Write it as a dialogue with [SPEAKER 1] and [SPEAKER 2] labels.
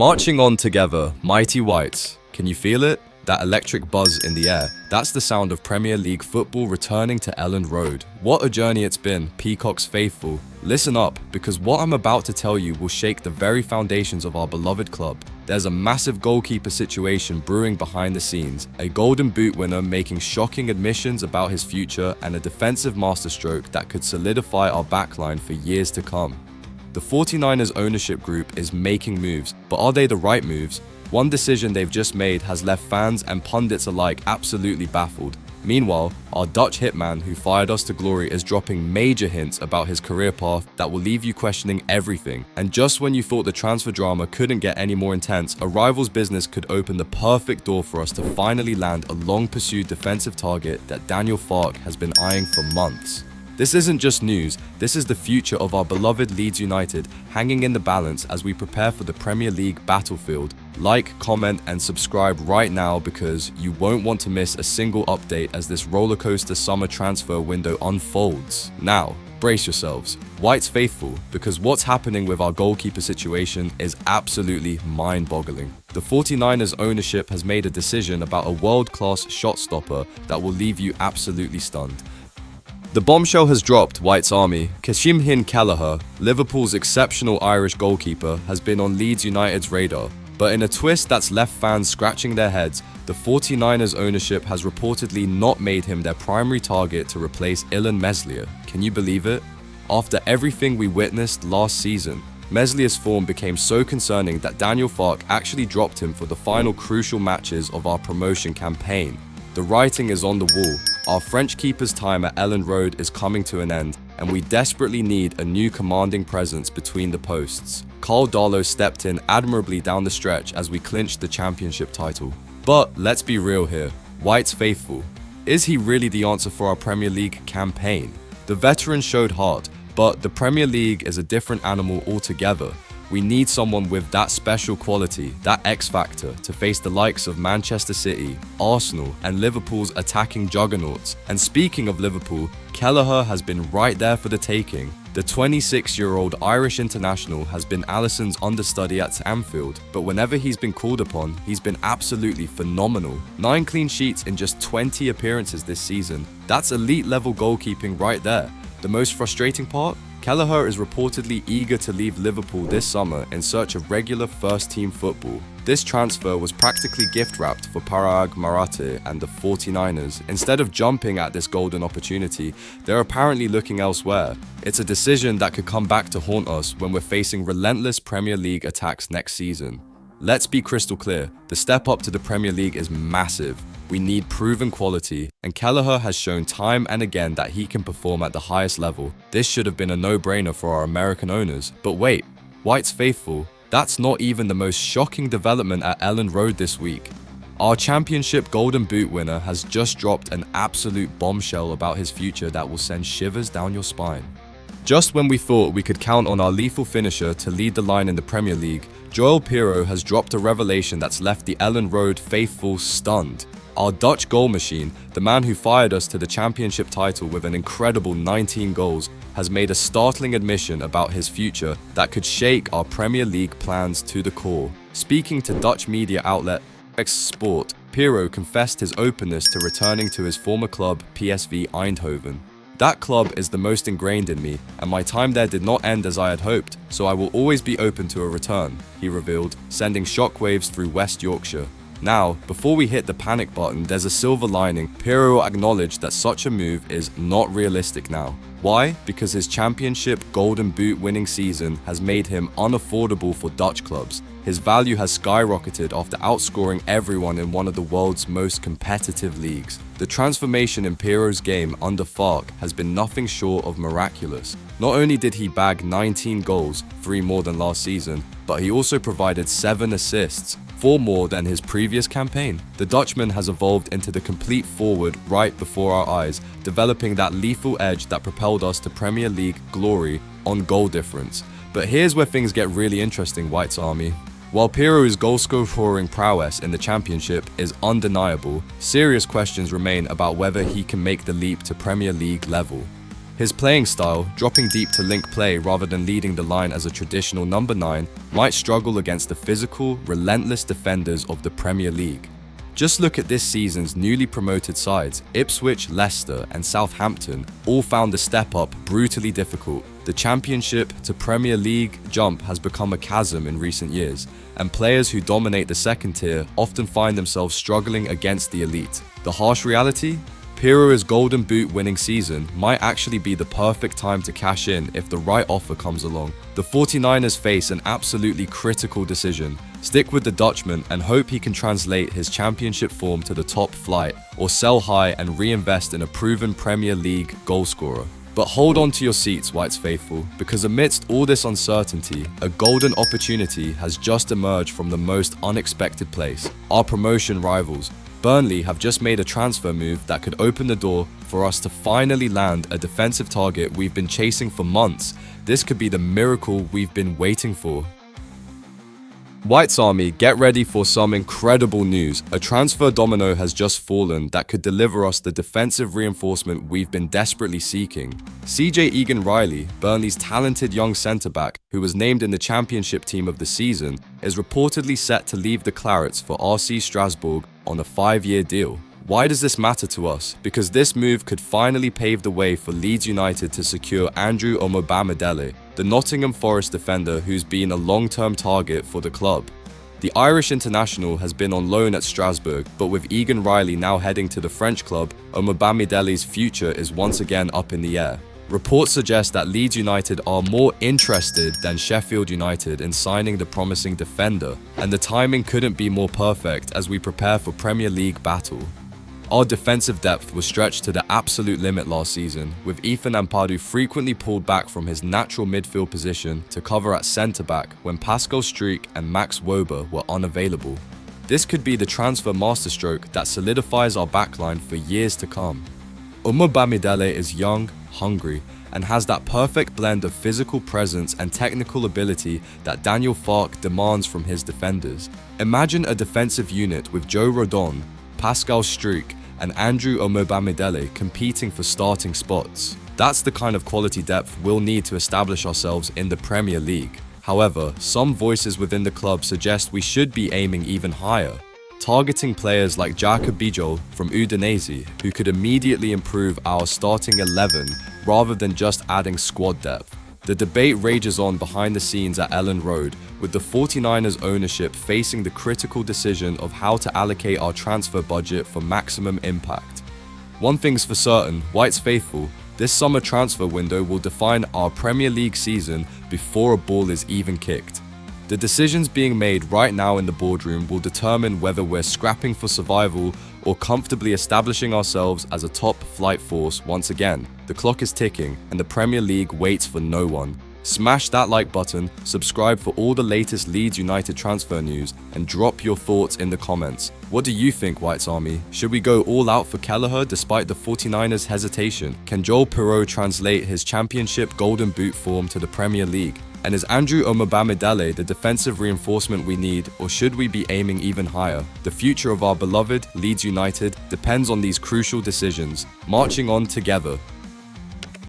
[SPEAKER 1] Marching on together, mighty Whites. Can you feel it? That electric buzz in the air. That's the sound of Premier League football returning to Elland Road. What a journey it's been, Peacock's faithful. Listen up, because what I'm about to tell you will shake the very foundations of our beloved club. There's a massive goalkeeper situation brewing behind the scenes, a golden boot winner making shocking admissions about his future, and a defensive masterstroke that could solidify our backline for years to come. The 49ers ownership group is making moves, but are they the right moves? One decision they've just made has left fans and pundits alike absolutely baffled. Meanwhile, our Dutch hitman who fired us to glory is dropping major hints about his career path that will leave you questioning everything. And just when you thought the transfer drama couldn't get any more intense, a rival's business could open the perfect door for us to finally land a long-pursued defensive target that Daniel Farke has been eyeing for months. This isn't just news, this is the future of our beloved Leeds United hanging in the balance as we prepare for the Premier League battlefield. Like, comment and subscribe right now because you won't want to miss a single update as this rollercoaster summer transfer window unfolds. Now, brace yourselves, Whites faithful, because what's happening with our goalkeeper situation is absolutely mind-boggling. The 49ers ownership has made a decision about a world-class shot stopper that will leave you absolutely stunned. The bombshell has dropped, White's Army. Kellaher, Liverpool's exceptional Irish goalkeeper, has been on Leeds United's radar. But in a twist that's left fans scratching their heads, the 49ers ownership has reportedly not made him their primary target to replace Illan Meslier. Can you believe it? After everything we witnessed last season, Meslier's form became so concerning that Daniel Farke actually dropped him for the final crucial matches of our promotion campaign. The writing is on the wall. Our French keeper's time at Elland Road is coming to an end, and we desperately need a new commanding presence between the posts. Karl Darlow stepped in admirably down the stretch as we clinched the championship title. But let's be real here, White's faithful. Is he really the answer for our Premier League campaign? The veteran showed heart, but the Premier League is a different animal altogether. We need someone with that special quality, that X factor, to face the likes of Manchester City, Arsenal, and Liverpool's attacking juggernauts. And speaking of Liverpool, Kellaher has been right there for the taking. The 26-year-old Irish international has been Alisson's understudy at Anfield, but whenever he's been called upon, he's been absolutely phenomenal. 9 clean sheets in just 20 appearances this season. That's elite-level goalkeeping right there. The most frustrating part? Kellaher is reportedly eager to leave Liverpool this summer in search of regular first-team football. This transfer was practically gift-wrapped for Parag Marathe and the 49ers. Instead of jumping at this golden opportunity, they're apparently looking elsewhere. It's a decision that could come back to haunt us when we're facing relentless Premier League attacks next season. Let's be crystal clear, the step up to the Premier League is massive. We need proven quality, and Kellaher has shown time and again that he can perform at the highest level. This should have been a no-brainer for our American owners. But wait, White's faithful. That's not even the most shocking development at Elland Road this week. Our championship golden boot winner has just dropped an absolute bombshell about his future that will send shivers down your spine. Just when we thought we could count on our lethal finisher to lead the line in the Premier League, Joel Piro has dropped a revelation that's left the Elland Road faithful stunned. Our Dutch goal machine, the man who fired us to the championship title with an incredible 19 goals, has made a startling admission about his future that could shake our Premier League plans to the core. Speaking to Dutch media outlet X Sport, Piro confessed his openness to returning to his former club PSV Eindhoven. That club is the most ingrained in me, and my time there did not end as I had hoped, so I will always be open to a return, he revealed, sending shockwaves through West Yorkshire. Now, before we hit the panic button, there's a silver lining. Piro acknowledged that such a move is not realistic now. Why? Because his championship golden boot winning season has made him unaffordable for Dutch clubs. His value has skyrocketed after outscoring everyone in one of the world's most competitive leagues. The transformation in Piro's game under Farke has been nothing short of miraculous. Not only did he bag 19 goals, 3 more than last season, but he also provided 7 assists, 4 more than his previous campaign. The Dutchman has evolved into the complete forward right before our eyes, developing that lethal edge that propelled us to Premier League glory on goal difference. But here's where things get really interesting, White's Army. While Piro's goal-scoring prowess in the championship is undeniable, serious questions remain about whether he can make the leap to Premier League level. His playing style, dropping deep to link play rather than leading the line as a traditional number 9, might struggle against the physical, relentless defenders of the Premier League. Just look at this season's newly promoted sides. Ipswich, Leicester and Southampton all found the step up brutally difficult. The Championship to Premier League jump has become a chasm in recent years, and players who dominate the second tier often find themselves struggling against the elite. The harsh reality? Piro's Golden Boot winning season might actually be the perfect time to cash in if the right offer comes along. The 49ers face an absolutely critical decision. Stick with the Dutchman and hope he can translate his championship form to the top flight, or sell high and reinvest in a proven Premier League goalscorer. But hold on to your seats, Whites faithful, because amidst all this uncertainty, a golden opportunity has just emerged from the most unexpected place. Our promotion rivals, Burnley, have just made a transfer move that could open the door for us to finally land a defensive target we've been chasing for months. This could be the miracle we've been waiting for. Whites Army, get ready for some incredible news. A transfer domino has just fallen that could deliver us the defensive reinforcement we've been desperately seeking. CJ Egan Riley, Burnley's talented young centre-back, who was named in the championship team of the season, is reportedly set to leave the Clarets for RC Strasbourg on a 5-year deal. Why does this matter to us? Because this move could finally pave the way for Leeds United to secure Andrew Omobamidele, the Nottingham Forest defender who's been a long-term target for the club. The Irish international has been on loan at Strasbourg, but with Egan Riley now heading to the French club, Omobamidele's future is once again up in the air. Reports suggest that Leeds United are more interested than Sheffield United in signing the promising defender, and the timing couldn't be more perfect as we prepare for Premier League battle. Our defensive depth was stretched to the absolute limit last season, with Ethan Ampadu frequently pulled back from his natural midfield position to cover at centre-back when Pascal Struijk and Max Wober were unavailable. This could be the transfer masterstroke that solidifies our backline for years to come. Omobamidele is young, hungry, and has that perfect blend of physical presence and technical ability that Daniel Farke demands from his defenders. Imagine a defensive unit with Joe Rodon, Pascal Struijk, and Andrew Omobamidele competing for starting spots. That's the kind of quality depth we'll need to establish ourselves in the Premier League. However, some voices within the club suggest we should be aiming even higher, targeting players like Jacob Bijol from Udinese, who could immediately improve our starting 11 rather than just adding squad depth. The debate rages on behind the scenes at Elland Road, with the 49ers ownership facing the critical decision of how to allocate our transfer budget for maximum impact. One thing's for certain, Whites faithful, this summer transfer window will define our Premier League season before a ball is even kicked. The decisions being made right now in the boardroom will determine whether we're scrapping for survival or comfortably establishing ourselves as a top flight force once again. The clock is ticking and the Premier League waits for no one. Smash that like button, subscribe for all the latest Leeds United transfer news, and drop your thoughts in the comments. What do you think, Whites Army? Should we go all out for Kellaher despite the 49ers' hesitation? Can Joel Piro translate his championship Golden Boot form to the Premier League? And is Andrew Omobamidele the defensive reinforcement we need, or should we be aiming even higher? The future of our beloved Leeds United depends on these crucial decisions. Marching on together.